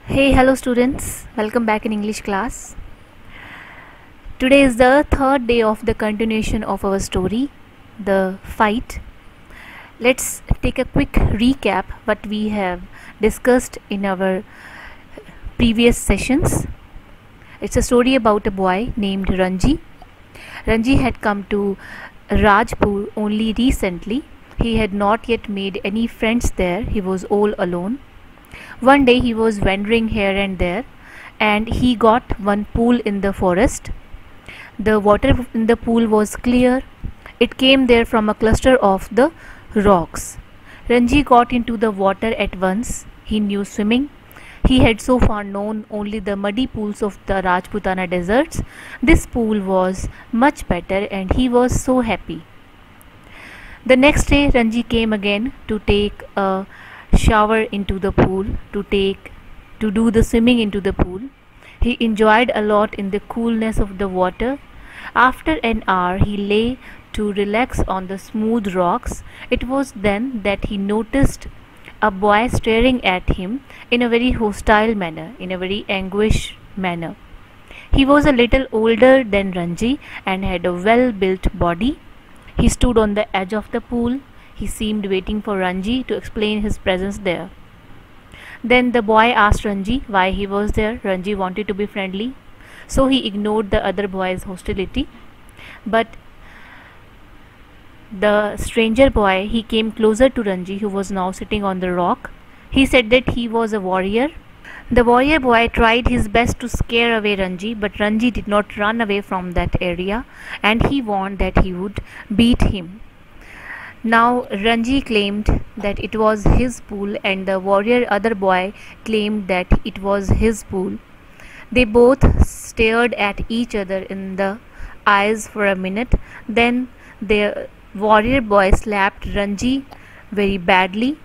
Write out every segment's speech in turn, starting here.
Hey, hello students. Welcome back in English class. Today is the third day of the continuation of our story, The Fight. Let's take a quick recap what we have discussed in our previous sessions. It's a story about a boy named Ranji. Ranji had come to Rajpur only recently. He had not yet made any friends there. He was all alone. One day he was wandering here and there, and he got one pool in the forest. The water in the pool was clear. It came there from a cluster of the rocks. Ranji got into the water at once. He knew swimming. He had so far known only the muddy pools of the Rajputana deserts. This pool was much better, and he was so happy. The next day Ranji came again to take a shower into the pool, to do the swimming into the pool. He enjoyed a lot in the coolness of the water. After an hour he lay to relax on the smooth rocks. It was then that he noticed a boy staring at him in a very hostile manner, in a very anguished manner. He was a little older than Ranji and had a well-built body. He stood on the edge of the pool. He seemed waiting for Ranji to explain his presence there. Then the boy asked Ranji why he was there. Ranji wanted to be friendly, so he ignored the other boy's hostility. But the stranger boy, he came closer to Ranji, who was now sitting on the rock. He said that he was a warrior. The warrior boy tried his best to scare away Ranji, but Ranji did not run away from that area, and he warned that he would beat him. Now Ranji claimed that it was his pool, and the warrior other boy claimed that it was his pool. They both stared at each other in the eyes for a minute. Then the warrior boy slapped Ranji very badly,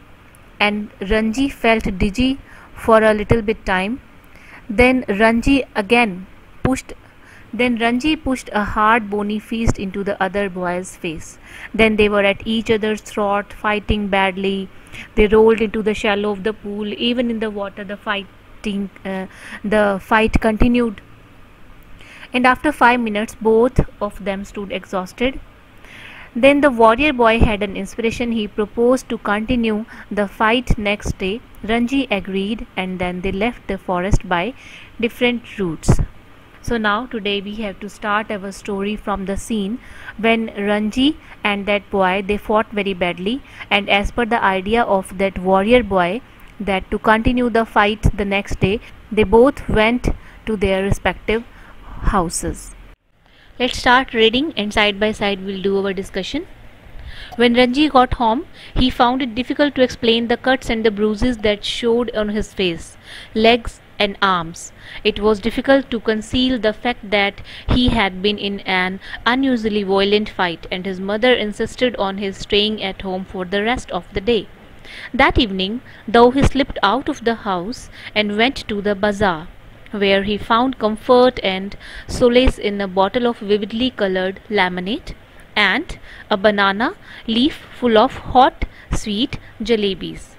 and Ranji felt dizzy for a little bit time. Then Ranji pushed a hard bony fist into the other boy's face. Then they were at each other's throat, fighting badly. They rolled into the shallow of the pool. Even in the water, the fight continued. And after 5 minutes, both of them stood exhausted. Then the warrior boy had an inspiration. He proposed to continue the fight next day. Ranji agreed, and then they left the forest by different routes. So now today we have to start our story from the scene when Ranji and that boy, they fought very badly, and as per the idea of that warrior boy, that to continue the fight the next day, they both went to their respective houses. Let's start reading, and side by side we'll do our discussion. When Ranji got home, he found it difficult to explain the cuts and the bruises that showed on his face, legs and arms. It was difficult to conceal the fact that he had been in an unusually violent fight, and his mother insisted on his staying at home for the rest of the day. That evening, though, he slipped out of the house and went to the bazaar, where he found comfort and solace in a bottle of vividly colored lemonade and a banana leaf full of hot, sweet jalebis.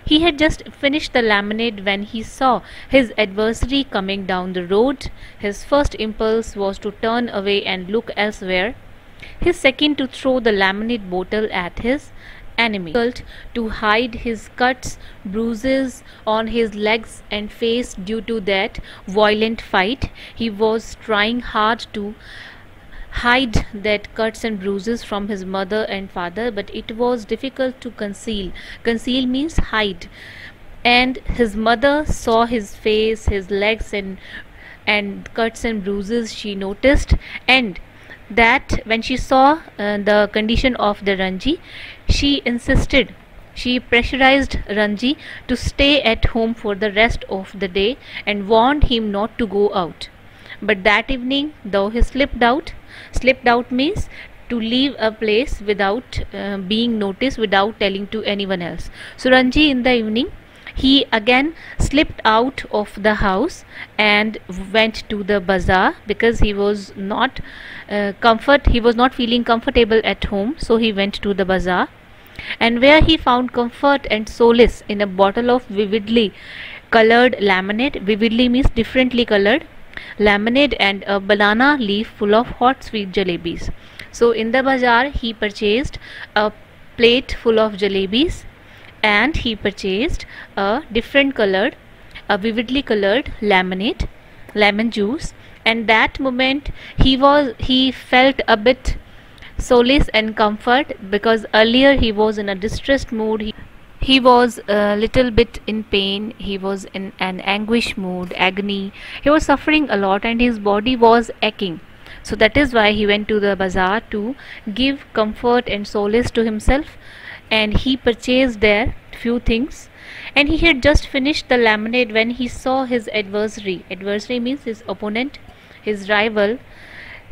He had just finished the lemonade when he saw his adversary coming down the road. His first impulse was to turn away and look elsewhere. His second, to throw the lemonade bottle at his enemy. To hide his cuts, bruises on his legs and face due to that violent fight. He was trying hard to hide that cuts and bruises from his mother and father, but it was difficult to conceal. Conceal means hide. And his mother saw his face, his legs and cuts and bruises, she noticed, and that when she saw the condition of the Ranji, she insisted, she pressurized Ranji to stay at home for the rest of the day and warned him not to go out. But that evening, though, he slipped out means to leave a place without being noticed, without telling to anyone else. So Ranji, in the evening, he again slipped out of the house and went to the bazaar, because he was not feeling comfortable at home, so he went to the bazaar, and where he found comfort and solace in a bottle of vividly colored laminate, vividly means differently colored laminate, and a banana leaf full of hot sweet jalebis. So in the bazaar he purchased a plate full of jalebis, and he purchased a different colored, a vividly colored laminate, lemon juice. And that moment he felt a bit solace and comfort, because earlier he was in a distressed mood. He was a little bit in pain, he was in an anguish mood, agony, he was suffering a lot and his body was aching. So that is why he went to the bazaar to give comfort and solace to himself, and he purchased there few things. And he had just finished the lemonade when he saw his adversary. Adversary means his opponent, his rival.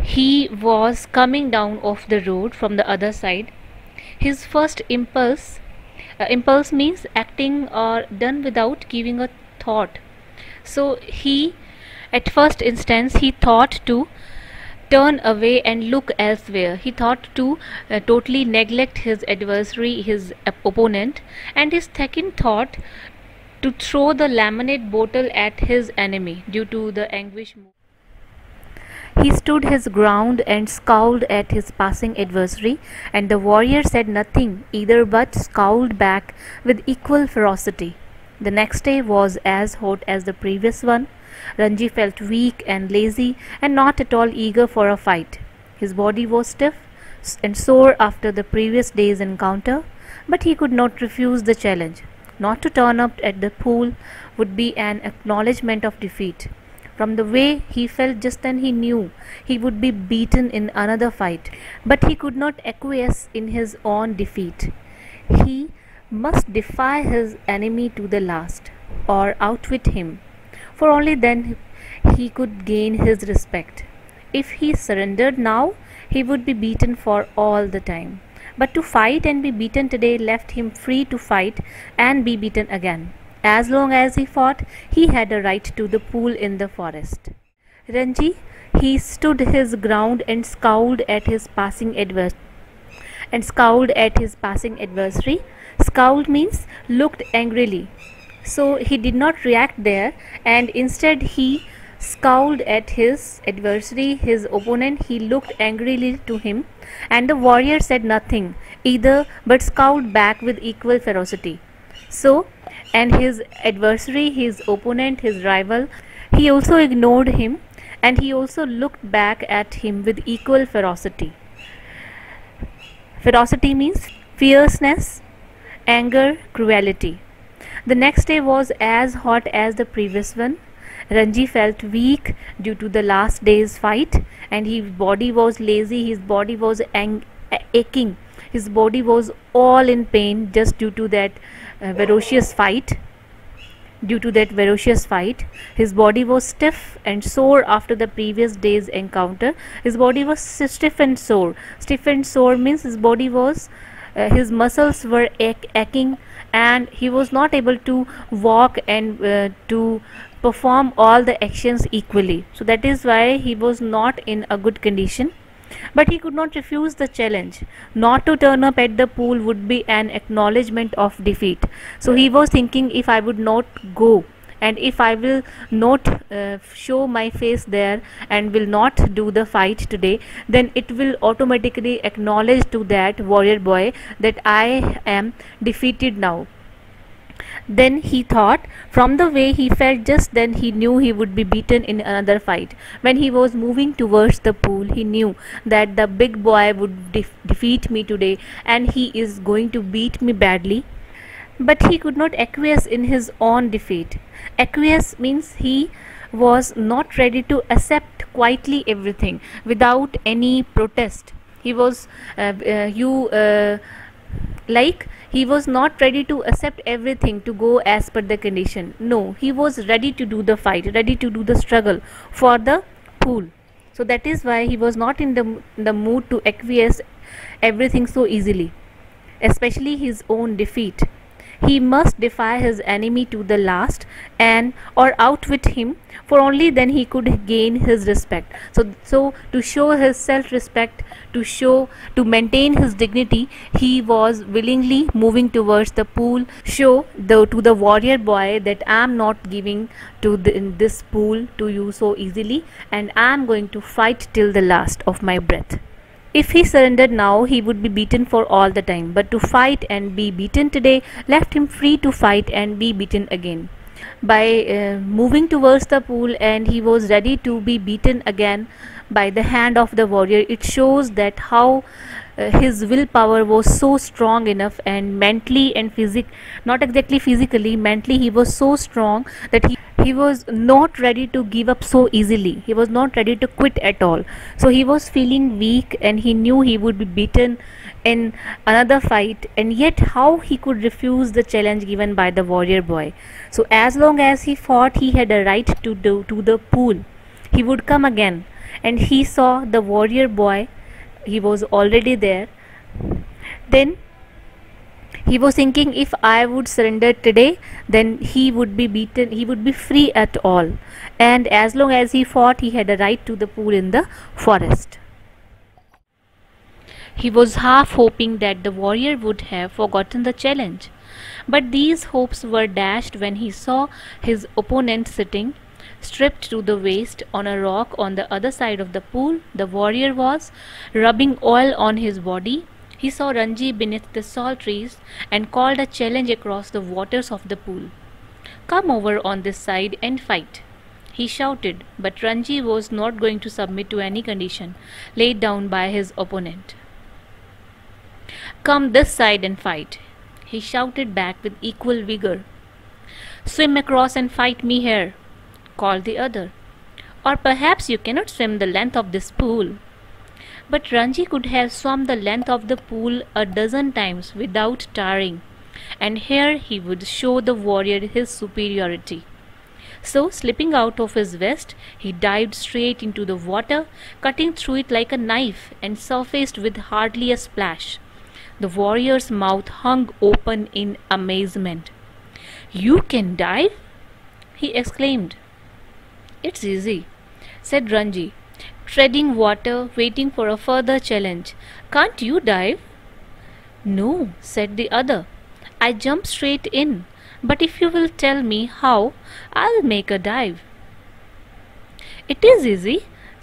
He was coming down off the road from the other side. His first impulse means acting or done without giving a thought. So he, at first instance, he thought to turn away and look elsewhere. He thought to totally neglect his adversary, his opponent, and his second thought to throw the lemonade bottle at his enemy due to the anguish. He stood his ground and scowled at his passing adversary, and the warrior said nothing either but scowled back with equal ferocity. The next day was as hot as the previous one. Ranji felt weak and lazy and not at all eager for a fight. His body was stiff and sore after the previous day's encounter, but he could not refuse the challenge. Not to turn up at the pool would be an acknowledgement of defeat. From the way he felt just then, he knew he would be beaten in another fight, but he could not acquiesce in his own defeat. He must defy his enemy to the last, or outwit him, for only then he could gain his respect. If he surrendered now, he would be beaten for all the time. But to fight and be beaten today left him free to fight and be beaten again. As long as he fought, he had a right to the pool in the forest. Ranji, he stood his ground and scowled at his passing adversary. Scowled means looked angrily. So he did not react there, and instead he scowled at his adversary, his opponent. He looked angrily to him, and the warrior said nothing either but scowled back with equal ferocity. So, and his adversary, his opponent, his rival, he also ignored him, and he also looked back at him with equal ferocity. Ferocity means fierceness, anger, cruelty. The next day was as hot as the previous one. Ranji felt weak due to the last day's fight, and his body was lazy, his body was aching, his body was all in pain just due to that ferocious fight. His body was stiff and sore after the previous day's encounter. His body was stiff and sore. Stiff and sore means his body was, his muscles were aching, and he was not able to walk and to perform all the actions equally. So that is why he was not in a good condition. But he could not refuse the challenge. Not to turn up at the pool would be an acknowledgement of defeat. So he was thinking, if I would not go, and if I will not show my face there and will not do the fight today, then it will automatically acknowledge to that warrior boy that I am defeated now. Then he thought, from the way he felt just then, he knew he would be beaten in another fight. When he was moving towards the pool, he knew that the big boy would defeat me today, and he is going to beat me badly. But he could not acquiesce in his own defeat. Acquiesce means he was not ready to accept quietly everything without any protest. He was he was not ready to accept everything to go as per the condition. No, he was ready to do the fight, ready to do the struggle for the pool. So that is why he was not in the mood to acquiesce everything so easily, especially his own defeat. He must defy his enemy to the last and or outwit him, for only then he could gain his respect. So to show his self-respect, to maintain his dignity, he was willingly moving towards the pool, to the warrior boy that I am not giving in this pool to you so easily, and I am going to fight till the last of my breath. If he surrendered now, he would be beaten for all the time, but to fight and be beaten today left him free to fight and be beaten again. By moving towards the pool, and he was ready to be beaten again by the hand of the warrior, it shows that how his willpower was so strong enough, and mentally and not exactly physically, mentally he was so strong that he was not ready to give up so easily. He was not ready to quit at all. So he was feeling weak, and he knew he would be beaten in another fight, and yet how he could refuse the challenge given by the warrior boy. So as long as he fought, he had a right to the pool. He would come again, and he saw the warrior boy. He was already there. Then he was thinking, if I would surrender today, then he would be beaten, he would be free at all. And as long as he fought, he had a right to the pool in the forest. He was half hoping that the warrior would have forgotten the challenge. But these hopes were dashed when he saw his opponent sitting, stripped to the waist, on a rock on the other side of the pool. The warrior was rubbing oil on his body. He saw Ranji beneath the salt trees and called a challenge across the waters of the pool. "Come over on this side and fight," he shouted, but Ranji was not going to submit to any condition laid down by his opponent. "Come this side and fight," he shouted back with equal vigor. "Swim across and fight me here," called the other. "Or perhaps you cannot swim the length of this pool." But Ranji could have swum the length of the pool a dozen times without tiring, and here he would show the warrior his superiority. So, slipping out of his vest, he dived straight into the water, cutting through it like a knife, and surfaced with hardly a splash. The warrior's mouth hung open in amazement. "You can dive?" he exclaimed. "It's easy," said Ranji, treading water, waiting for a further challenge. "Can't you dive?" "No," said the other. "I jump straight in, but if you will tell me how, I'll make a dive." "It is easy,"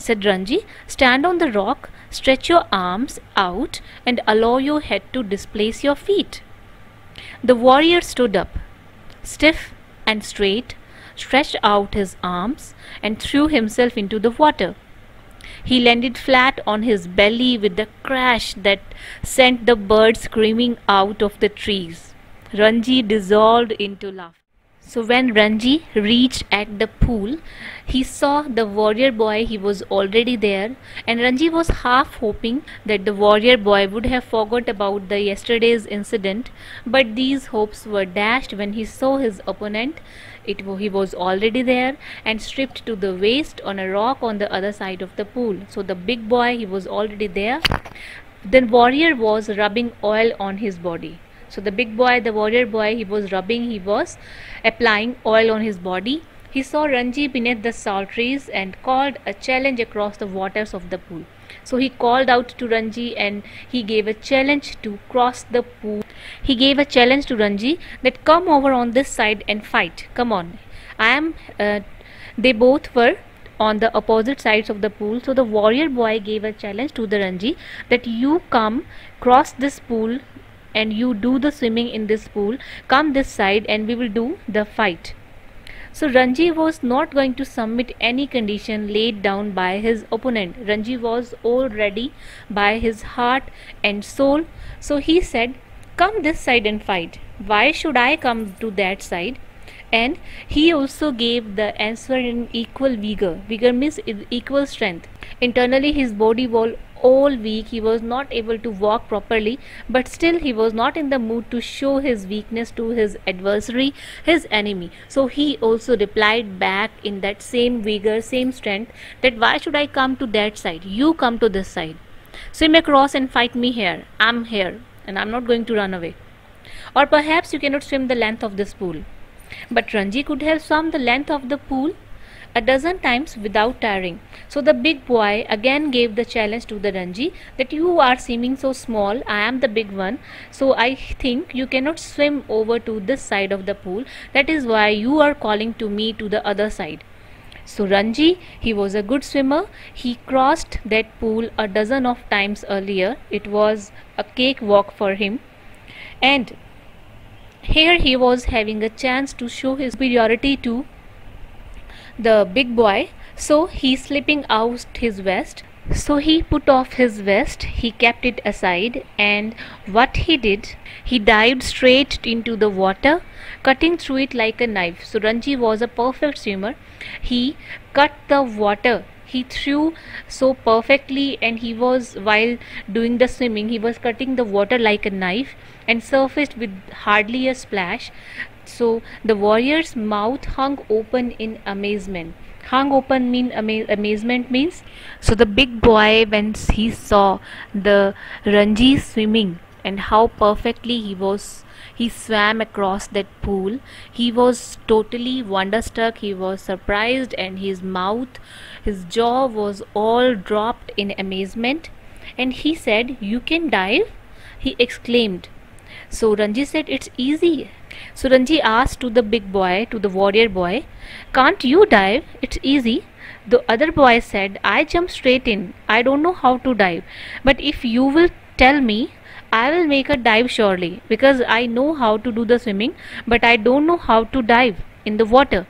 said Ranji. "Stand on the rock, stretch your arms out, and allow your head to displace your feet." The warrior stood up, stiff and straight, stretched out his arms, and threw himself into the water. He landed flat on his belly with a crash that sent the birds screaming out of the trees. Ranji dissolved into laughter. So when Ranji reached at the pool, he saw the warrior boy. He was already there, and Ranji was half hoping that the warrior boy would have forgot about the yesterday's incident, but these hopes were dashed when he saw his opponent. He was already there and stripped to the waist on a rock on the other side of the pool. So the big boy, he was already there. The warrior was rubbing oil on his body. So the big boy, the warrior boy, he was applying oil on his body. He saw Ranji beneath the salt trees and called a challenge across the waters of the pool. So he called out to Ranji, and he gave a challenge to cross the pool. He gave a challenge to Ranji that come over on this side and fight. Come on. They both were on the opposite sides of the pool. So the warrior boy gave a challenge to the Ranji that you come, cross this pool, and you do the swimming in this pool. Come this side and we will do the fight. So Ranji was not going to submit any condition laid down by his opponent. Ranji was all ready by his heart and soul. So he said, "Come this side and fight. Why should I come to that side?" And he also gave the answer in equal vigor. Vigor means equal strength. Internally his body was all weak. He was not able to walk properly, but still he was not in the mood to show his weakness to his adversary, his enemy. So he also replied back in that same vigor, same strength, that why should I come to that side? You come to this side. Swim across and fight me here. I'm here and I'm not going to run away. or perhaps you cannot swim the length of this pool. But Ranji could have swum the length of the pool a dozen times without tiring. So the big boy again gave the challenge to the Ranji that you are seeming so small, I am the big one, so I think you cannot swim over to this side of the pool. That is why you are calling to me to the other side. So Ranji, he was a good swimmer. He crossed that pool a dozen of times earlier. It was a cakewalk for him. And here he was having a chance to show his superiority to the big boy. So he slipping out his vest. So he put off his vest, he kept it aside, and what he did, he dived straight into the water, cutting through it like a knife. So Ranji was a perfect swimmer. He cut the water, he threw so perfectly, and he was, while doing the swimming, he was cutting the water like a knife and surfaced with hardly a splash. So the warrior's mouth hung open in amazement. Hung open amazement means, so the big boy, when he saw the Ranji swimming and how perfectly he swam across that pool, he was totally wonderstruck, he was surprised, and his jaw was all dropped in amazement, and he said, "You can dive?" he exclaimed. So Ranji said, "It's easy." So Ranji asked to the big boy, to the warrior boy, "Can't you dive? It's easy." The other boy said, "I jump straight in. I don't know how to dive. But if you will tell me, I will make a dive surely, because I know how to do the swimming, but I don't know how to dive in the water."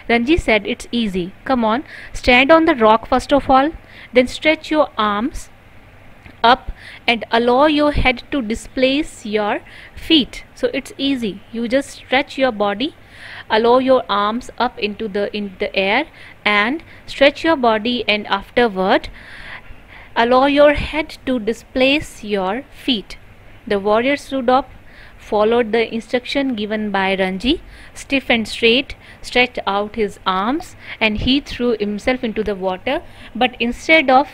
Ranji said, "It's easy. Come on, stand on the rock first of all, then stretch your arms up and allow your head to displace your feet." So it's easy. You just stretch your body, allow your arms up in the air and stretch your body, and afterward allow your head to displace your feet. The warrior stood up, followed the instruction given by Ranji, stiff and straight, stretched out his arms, and he threw himself into the water. But instead of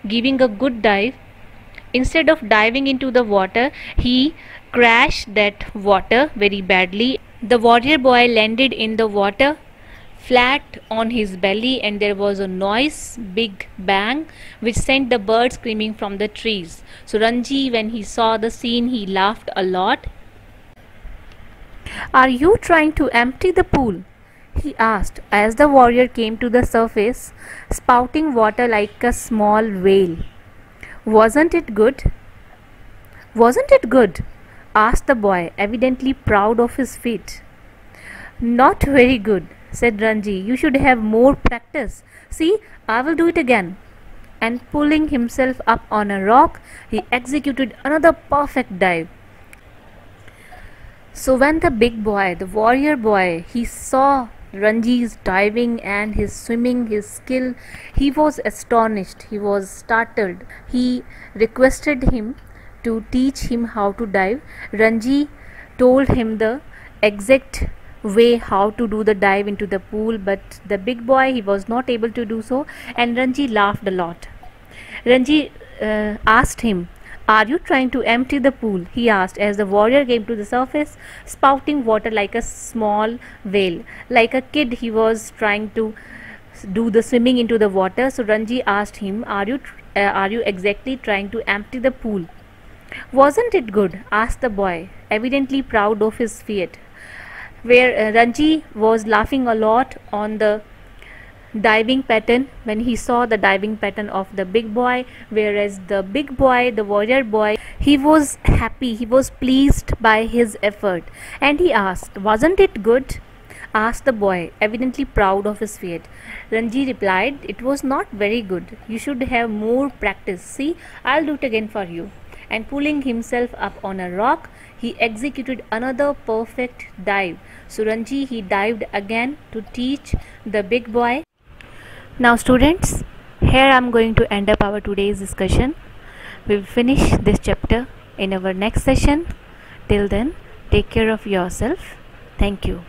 giving a good dive, instead of diving into the water, he crashed that water very badly. The warrior boy landed in the water flat on his belly, and there was a noise, big bang, which sent the birds screaming from the trees. So Ranji, when he saw the scene, he laughed a lot. "Are you trying to empty the pool?" he asked as the warrior came to the surface, spouting water like a small whale. "Wasn't it good?" "Wasn't it good?" asked the boy, evidently proud of his feat. "Not very good," said Ranji. "You should have more practice. See, I will do it again." And pulling himself up on a rock, he executed another perfect dive. So when the big boy, the warrior boy, he saw Ranji's diving and his swimming, his skill, he was astonished, he was startled. He requested him to teach him how to dive. Ranji told him the exact way how to do the dive into the pool, but the big boy, he was not able to do so, and Ranji laughed a lot. Ranji asked him, "Are you trying to empty the pool?" he asked as the warrior came to the surface, spouting water like a small whale. Like a kid, he was trying to do the swimming into the water. So Ranji asked him, are you exactly trying to empty the pool?" "Wasn't it good?" asked the boy, evidently proud of his feat. Where Ranji was laughing a lot on the diving pattern when he saw the diving pattern of the big boy, whereas the big boy, the warrior boy, he was happy, he was pleased by his effort, and he asked, "Wasn't it good?" asked the boy, evidently proud of his feat. Ranji replied, "It was not very good. You should have more practice. See, I'll do it again for you." And pulling himself up on a rock, he executed another perfect dive. So Ranji, he dived again to teach the big boy. Now students, here I am going to end up our today's discussion. We will finish this chapter in our next session. Till then, take care of yourself. Thank you.